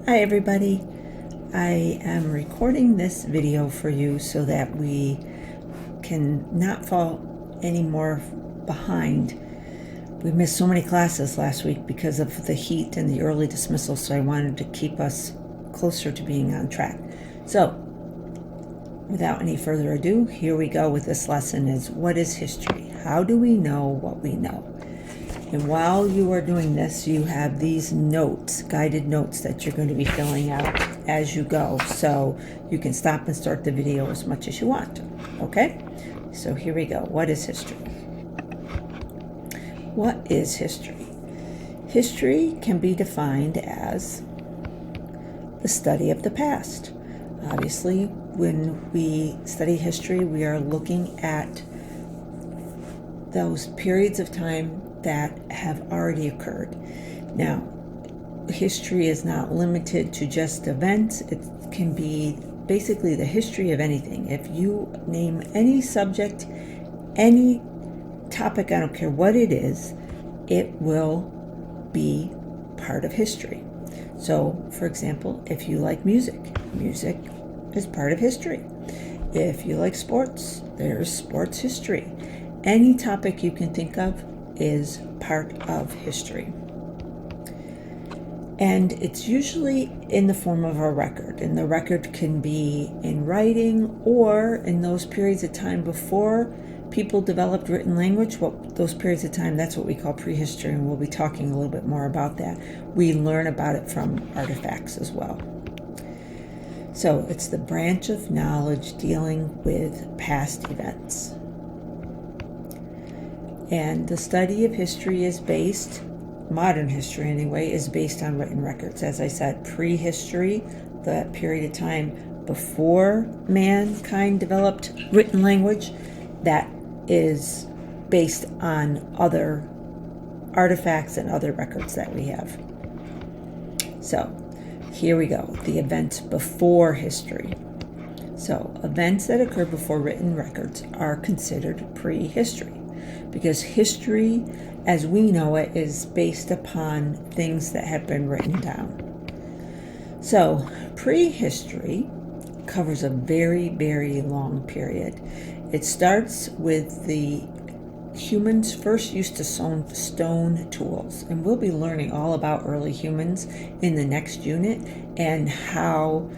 Hi everybody. I am recording this video for you so that we can not fall any more behind. We missed so many classes last week because of the heat and the early dismissal, so I wanted to keep us closer to being on track. So, without any further ado, here we go with this lesson is what is history? How do we know what we know? And while you are doing this, you have these notes, guided notes that you're going to be filling out as you go. So you can stop and start the video as much as you want. Okay? So here we go. What is history? What is history? History can be defined as the study of the past. Obviously, when we study history, we are looking at those periods of time that have already occurred. Now, history is not limited to just events. It can be basically the history of anything. If you name any subject, any topic, I don't care what it is, it will be part of history. So, for example, if you like music, music is part of history. If you like sports, there's sports history. Any topic you can think of is part of history. And it's usually in the form of a record. And the record can be in writing or in those periods of time before people developed written language. Those periods of time, that's what we call prehistory, and we'll be talking a little bit more about that. We learn about it from artifacts as well. So it's the branch of knowledge dealing with past events. And the study of history is based, modern history anyway, is based on written records. As I said, prehistory, the period of time before mankind developed written language, that is based on other artifacts and other records that we have. So, here we go, the event before history. So, events that occur before written records are considered prehistory, because history, as we know it, is based upon things that have been written down. So, prehistory covers a very, very long period. It starts with the humans first used to stone tools, and we'll be learning all about early humans in the next unit and how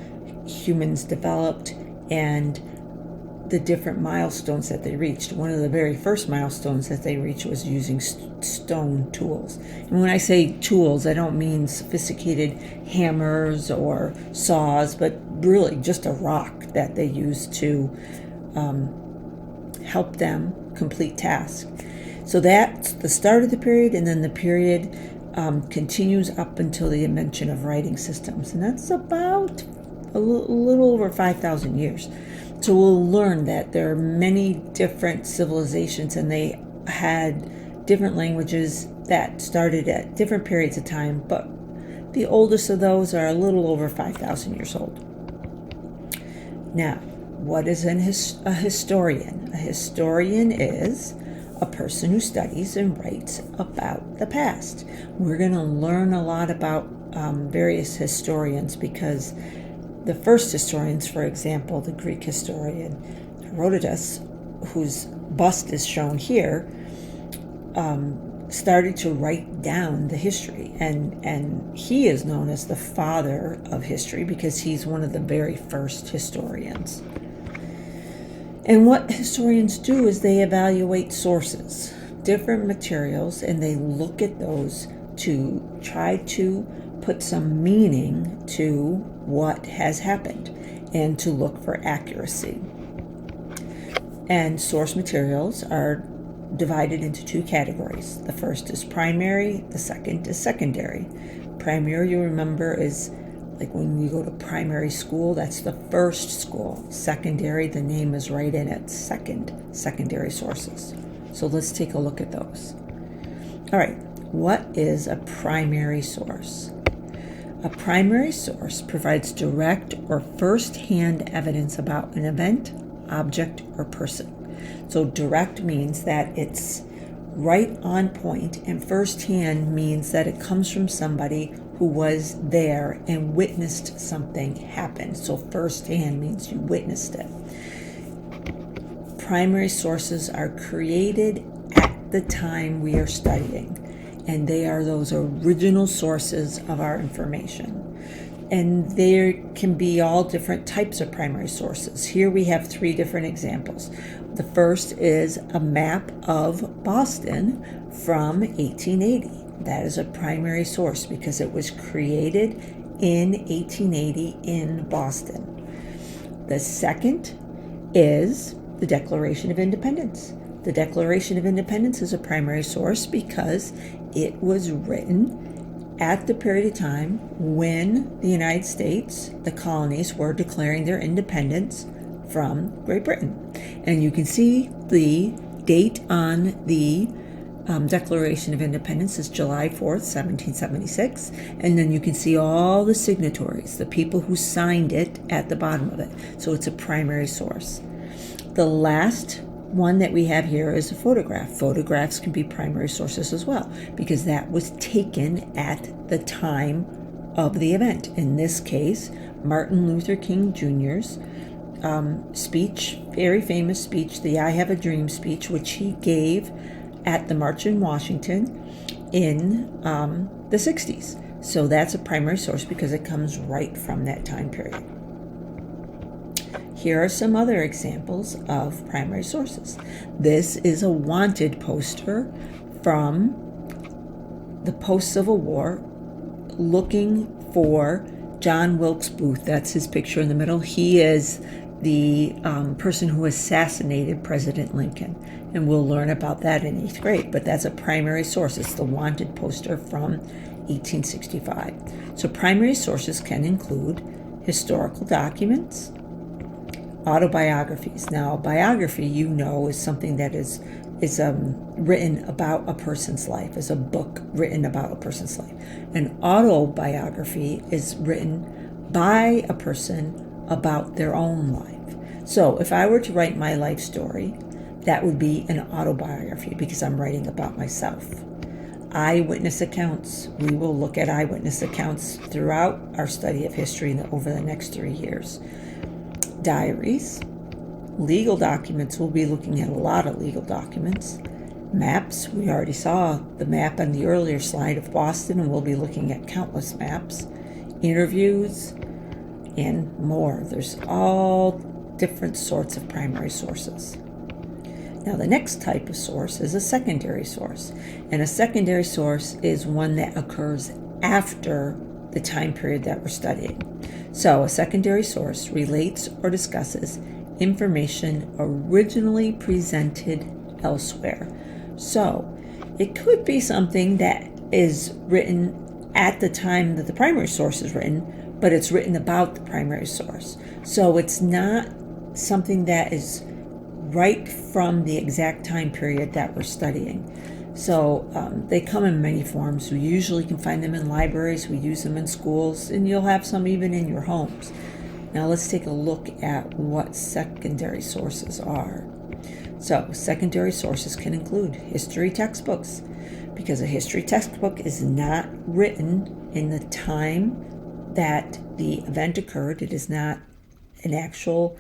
humans developed and the different milestones that they reached. One of the very first milestones that they reached was using stone tools. And when I say tools, I don't mean sophisticated hammers or saws, but really just a rock that they used to help them complete tasks. So that's the start of the period, and then the period continues up until the invention of writing systems. And that's about a little over 5,000 years. So we'll learn that there are many different civilizations, and they had different languages that started at different periods of time, but the oldest of those are a little over 5,000 years old. Now, what is a historian? A historian is a person who studies and writes about the past. We're going to learn a lot about various historians, because the first historians, for example, the Greek historian Herodotus, whose bust is shown here, started to write down the history. And he is known as the father of history because he's one of the very first historians. And what historians do is they evaluate sources, different materials, and they look at those to try to put some meaning to what has happened and to look for accuracy. And source materials are divided into two categories. The first is primary, the second is secondary. Primary, you remember, is like when you go to primary school, that's the first school. Secondary, the name is right in it, secondary sources. So let's take a look at those. All right, what is a primary source? A primary source provides direct or first-hand evidence about an event, object, or person. So direct means that it's right on point, and first-hand means that it comes from somebody who was there and witnessed something happen. So firsthand means you witnessed it. Primary sources are created at the time we are studying, and they are those original sources of our information. And there can be all different types of primary sources. Here we have 3 different examples. The first is a map of Boston from 1880. That is a primary source because it was created in 1880 in Boston. The second is the Declaration of Independence. The Declaration of Independence is a primary source because it was written at the period of time when the United States, the colonies, were declaring their independence from Great Britain. And you can see the date on the Declaration of Independence is July 4th, 1776. And then you can see all the signatories, the people who signed it at the bottom of it. So it's a primary source. The last one that we have here is a photograph. Photographs can be primary sources as well because that was taken at the time of the event. In this case, Martin Luther King Jr.'s speech, very famous speech, the I Have a Dream speech, which he gave at the March in Washington in the 60s. So that's a primary source because it comes right from that time period. Here are some other examples of primary sources. This is a wanted poster from the post-Civil War looking for John Wilkes Booth. That's his picture in the middle. He is the person who assassinated President Lincoln. And we'll learn about that in 8th grade. But that's a primary source. It's the wanted poster from 1865. So primary sources can include historical documents, autobiographies. Now, a biography, is something that is written about a person's life, is a book written about a person's life. An autobiography is written by a person about their own life. So if I were to write my life story, that would be an autobiography because I'm writing about myself. Eyewitness accounts. We will look at eyewitness accounts throughout our study of history over the next 3 years. Diaries, legal documents. We'll be looking at a lot of legal documents. Maps, we already saw the map on the earlier slide of Boston, and we'll be looking at countless maps. Interviews, and more. There's all different sorts of primary sources. Now the next type of source is a secondary source, and a secondary source is one that occurs after the time period that we're studying. So a secondary source relates or discusses information originally presented elsewhere. So it could be something that is written at the time that the primary source is written, but it's written about the primary source. So it's not something that is right from the exact time period that we're studying. So they come in many forms. We usually can find them in libraries, we use them in schools, and you'll have some even in your homes. Now let's take a look at what secondary sources are. So secondary sources can include history textbooks, because a history textbook is not written in the time that the event occurred. It is not an actual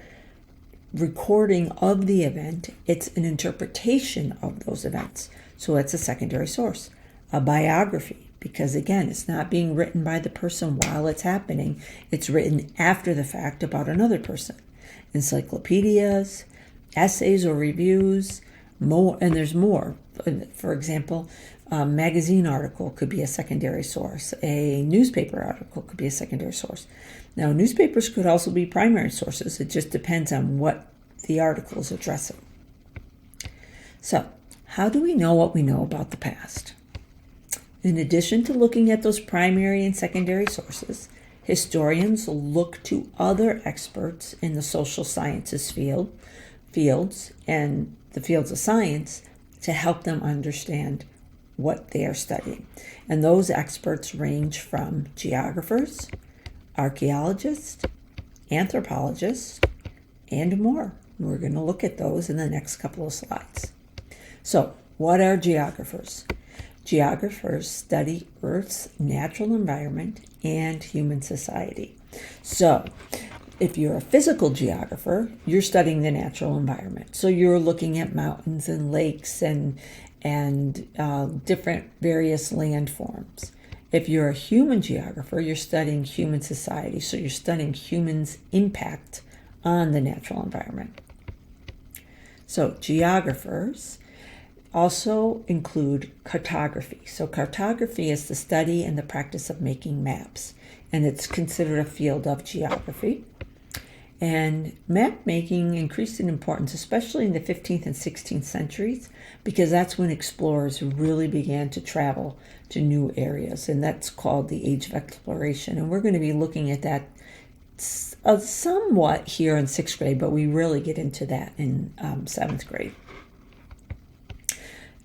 recording of the event. It's an interpretation of those events. So it's a secondary source. A biography, because again, it's not being written by the person while it's happening. It's written after the fact about another person. Encyclopedias, essays or reviews, more, and there's more. For example, a magazine article could be a secondary source. A newspaper article could be a secondary source. Now, newspapers could also be primary sources. It just depends on what the article is addressing. So, how do we know what we know about the past? In addition to looking at those primary and secondary sources, historians look to other experts in the social sciences fields and the fields of science to help them understand what they are studying. And those experts range from geographers, archaeologists, anthropologists, and more. We're going to look at those in the next couple of slides. So, what are geographers? Geographers study Earth's natural environment and human society. So, if you're a physical geographer, you're studying the natural environment. So you're looking at mountains and lakes and different various landforms. If you're a human geographer, you're studying human society. So you're studying humans' impact on the natural environment. So geographers also include cartography. So cartography is the study and the practice of making maps, and it's considered a field of geography. And map making increased in importance, especially in the 15th and 16th centuries, because that's when explorers really began to travel to new areas, and that's called the Age of Exploration. And we're going to be looking at that somewhat here in 6th grade, but we really get into that in 7th grade.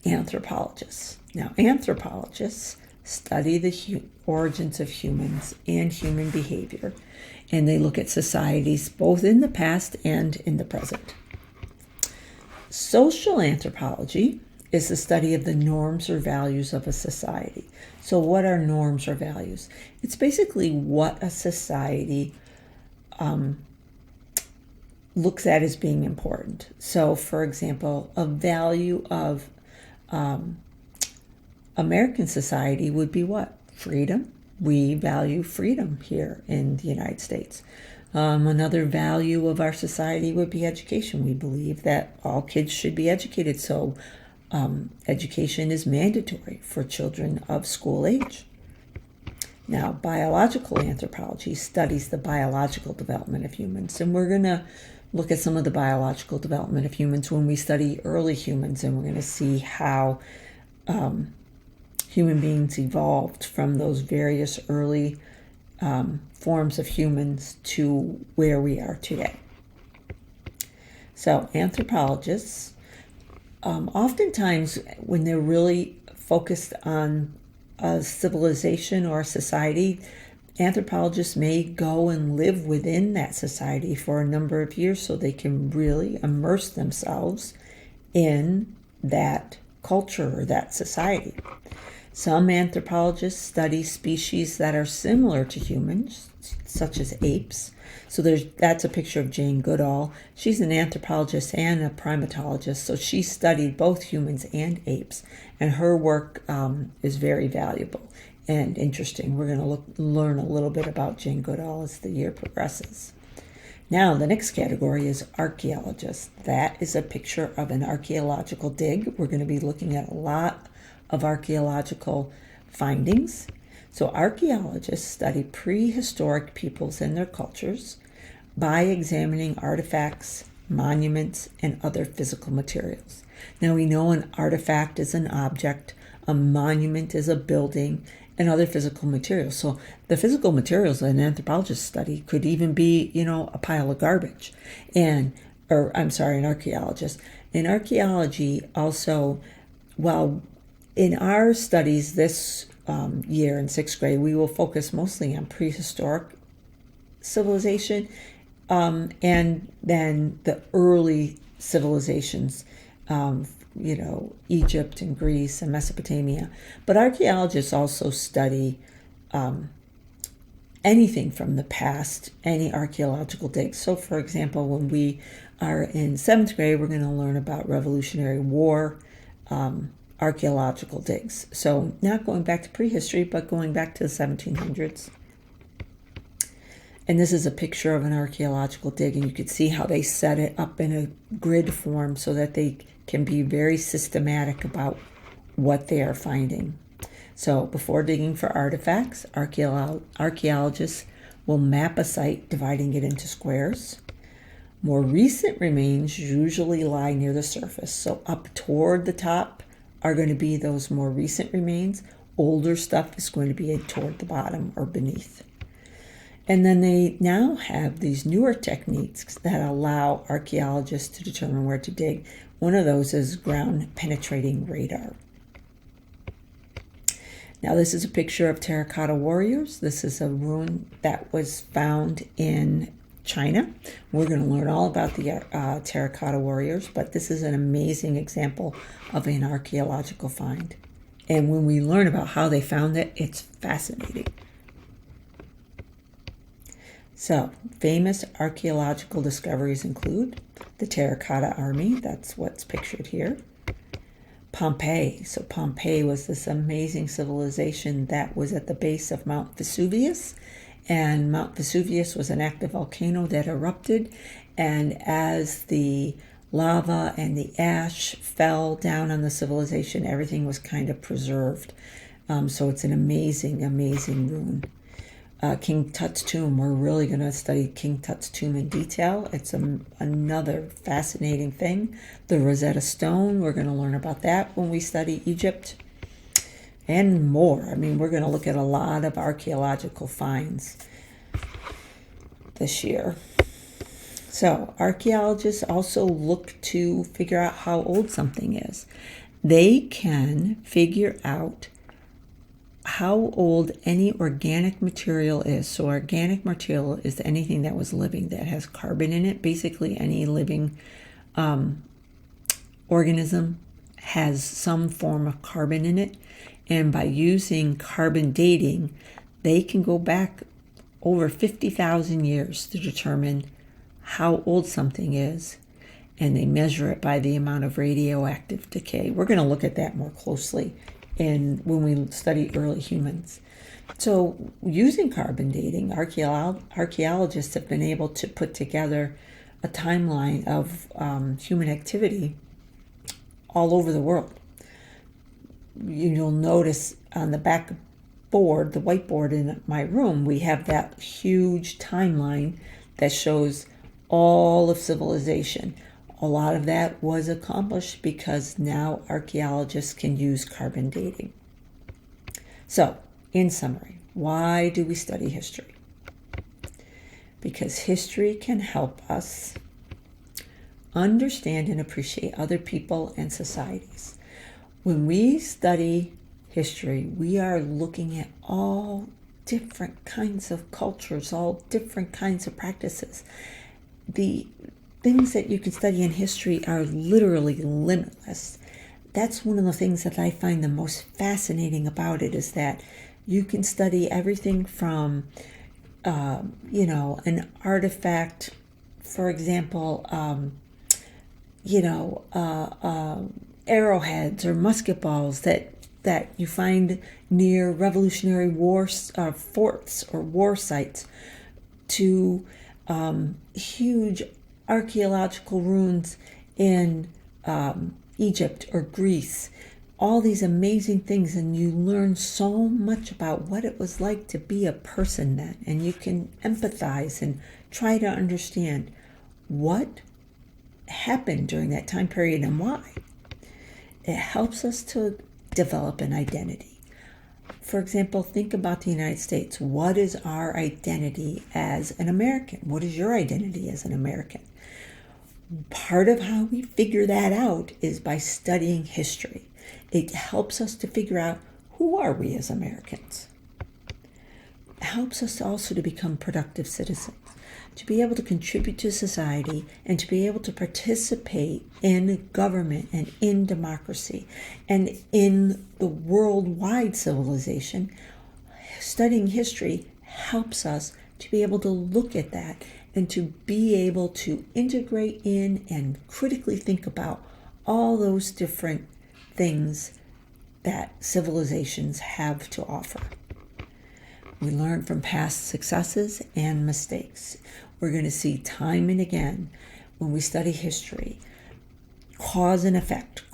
Anthropologists. Now, anthropologists study the origins of humans and human behavior, and they look at societies both in the past and in the present. Social anthropology is the study of the norms or values of a society. So what are norms or values? It's basically what a society looks at as being important. So, for example, a value of American society would be what? Freedom. We value freedom here in the United States. Another value of our society would be education. We believe that all kids should be educated, so education is mandatory for children of school age. Now, biological anthropology studies the biological development of humans, and we're going to look at some of the biological development of humans when we study early humans, and we're going to see how human beings evolved from those various early forms of humans to where we are today. So anthropologists, oftentimes when they're really focused on a civilization or a society, anthropologists may go and live within that society for a number of years so they can really immerse themselves in that culture or that society. Some anthropologists study species that are similar to humans, such as apes. So that's a picture of Jane Goodall. She's an anthropologist and a primatologist, so she studied both humans and apes, and her work is very valuable and interesting. We're going to learn a little bit about Jane Goodall as the year progresses. Now, the next category is archaeologists. That is a picture of an archaeological dig. We're going to be looking at a lot of archaeological findings. So archaeologists study prehistoric peoples and their cultures by examining artifacts, monuments, and other physical materials. Now we know an artifact is an object, a monument is a building, and other physical materials. So the physical materials an anthropologist study could even be, a pile of garbage. An archaeologist. In archaeology also, in our studies this year in 6th grade, we will focus mostly on prehistoric civilization and then the early civilizations, Egypt and Greece and Mesopotamia. But archaeologists also study anything from the past, any archaeological digs. So, for example, when we are in 7th grade, we're going to learn about Revolutionary War archaeological digs. So not going back to prehistory, but going back to the 1700s. And this is a picture of an archaeological dig, and you can see how they set it up in a grid form so that they can be very systematic about what they are finding. So before digging for artifacts, archaeologists will map a site, dividing it into squares. More recent remains usually lie near the surface. So up toward the top are going to be those more recent remains. Older stuff is going to be toward the bottom or beneath. And then they now have these newer techniques that allow archaeologists to determine where to dig. One of those is ground penetrating radar. Now this is a picture of terracotta warriors. This is a ruin that was found in China. We're going to learn all about the terracotta warriors, but this is an amazing example of an archaeological find. And when we learn about how they found it, it's fascinating. So, famous archaeological discoveries include the Terracotta Army, that's what's pictured here. Pompeii. So Pompeii was this amazing civilization that was at the base of Mount Vesuvius, and Mount Vesuvius was an active volcano that erupted, and as the lava and the ash fell down on the civilization, everything was kind of preserved. So it's an amazing, amazing ruin. King Tut's tomb. We're really going to study King Tut's tomb in detail. It's another fascinating thing. The Rosetta Stone, we're going to learn about that when we study Egypt and more. I mean, we're going to look at a lot of archaeological finds this year. So archaeologists also look to figure out how old something is. They can figure out how old any organic material is. So organic material is anything that was living that has carbon in it. Basically, any living organism has some form of carbon in it. And by using carbon dating, they can go back over 50,000 years to determine how old something is. And they measure it by the amount of radioactive decay. We're going to look at that more closely when we study early humans. So using carbon dating, archaeologists have been able to put together a timeline of human activity all over the world. You'll notice on the back board, the whiteboard in my room, we have that huge timeline that shows all of civilization. A lot of that was accomplished because now archaeologists can use carbon dating. So, in summary, why do we study history? Because history can help us understand and appreciate other people and societies. When we study history, we are looking at all different kinds of cultures, all different kinds of practices. The things that you can study in history are literally limitless. That's one of the things that I find the most fascinating about it, is that you can study everything from, an artifact, for example, arrowheads or musket balls that you find near Revolutionary War forts or war sites, to huge archaeological ruins in Egypt or Greece. All these amazing things, and you learn so much about what it was like to be a person then, and you can empathize and try to understand what happened during that time period and why. It helps us to develop an identity. For example, think about the United States. What is our identity as an American? What is your identity as an American? Part of how we figure that out is by studying history. It helps us to figure out, who are we as Americans? It helps us also to become productive citizens, to be able to contribute to society, and to be able to participate in government and in democracy and in the worldwide civilization. Studying history helps us to be able to look at that and to be able to integrate in and critically think about all those different things that civilizations have to offer. We learn from past successes and mistakes. We're going to see time and again, when we study history, cause and effect.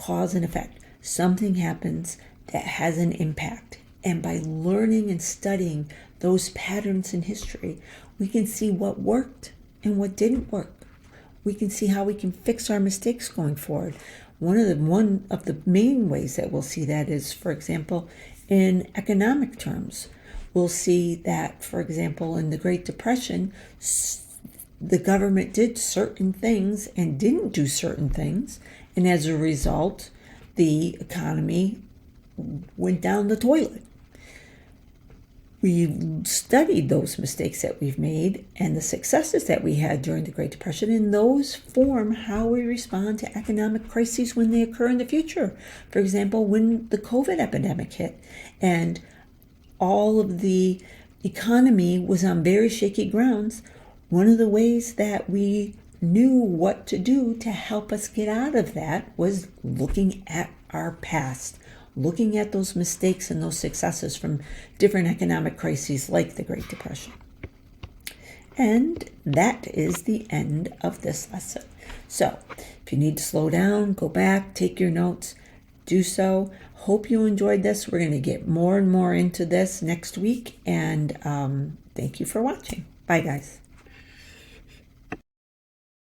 Something happens that has an impact. And by learning and studying those patterns in history, we can see what worked and what didn't work. We can see how we can fix our mistakes going forward. One of the main ways that we'll see that is, for example, in economic terms. We'll see that, for example, in the Great Depression, the government did certain things and didn't do certain things. And as a result, the economy went down the toilet. We studied those mistakes that we've made and the successes that we had during the Great Depression, and those form how we respond to economic crises when they occur in the future. For example, when the COVID epidemic hit and all of the economy was on very shaky grounds, one of the ways that we knew what to do to help us get out of that was looking at our past, looking at those mistakes and those successes from different economic crises like the Great Depression. And that is the end of this lesson. So if you need to slow down, go back, take your notes, do so. Hope you enjoyed this. We're going to get more and more into this next week. And thank you for watching. Bye, guys.